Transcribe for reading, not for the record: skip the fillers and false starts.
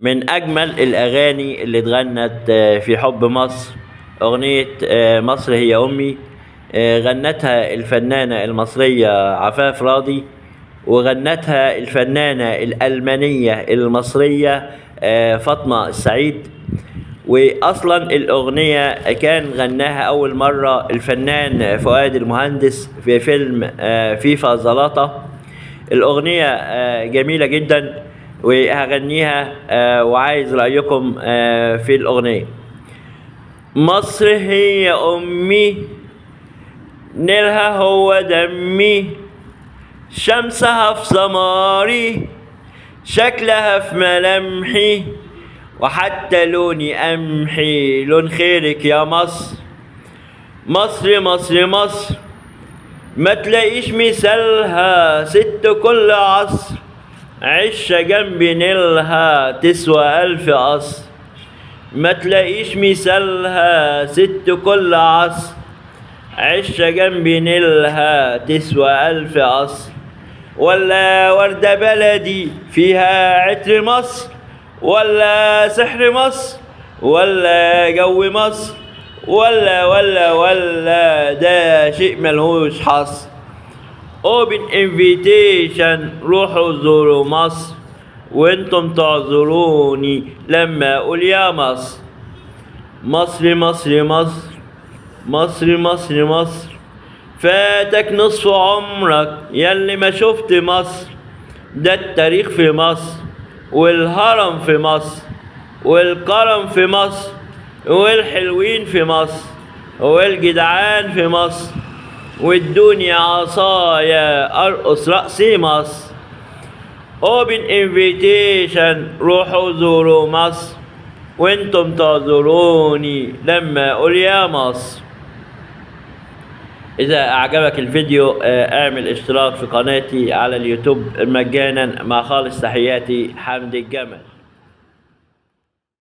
من أجمل الأغاني اللي اتغنت في حب مصر أغنية مصر هي أمي. غنتها الفنانة المصرية عفاف راضي، وغنتها الفنانة الألمانية المصرية فاطمة السعيد. وأصلا الأغنية كان غناها أول مرة الفنان فؤاد المهندس في فيلم فيفا زلاطة. الأغنية جميلة جدا وهغنيها وعايز رأيكم في الأغنية. مصر هي أمي، نيلها هو دمي، شمسها في سماري، شكلها في ملامحي، وحتى لوني قمحي، لون خيرك يا مصر. مصر مصر مصر ما تلاقيش مثالها، ست كل عصر، عشة جنب نيلها تسوى 1000 قصر. ما تلاقيش مثالها، ست كل عصر، عشة جنب نيلها تسوى 1000 قصر. ولا وردة بلدي فيها عطر مصر، ولا سحر مصر، ولا جو مصر، ولا ده شيء ملهوش حصر. اوبن انفيتيشن، روحوا زوروا مصر، وانتم تعذروني لما اقول يا مصر. مصر مصر مصر مصر مصر مصر، فاتك نصف عمرك ياللي ما شفت مصر. ده التاريخ في مصر، والهرم في مصر، والكرم في مصر، والحلوين في مصر، والجدعان في مصر، والدنيا عصايا ارقص رقصي مصر. اوبن انفيتيشن، روحوا زوروا مصر، وانتم تعذروني لما اقول يا مصر. اذا اعجبك الفيديو اعمل اشتراك في قناتي على اليوتيوب مجانا. مع خالص تحياتي حمدي الجمل.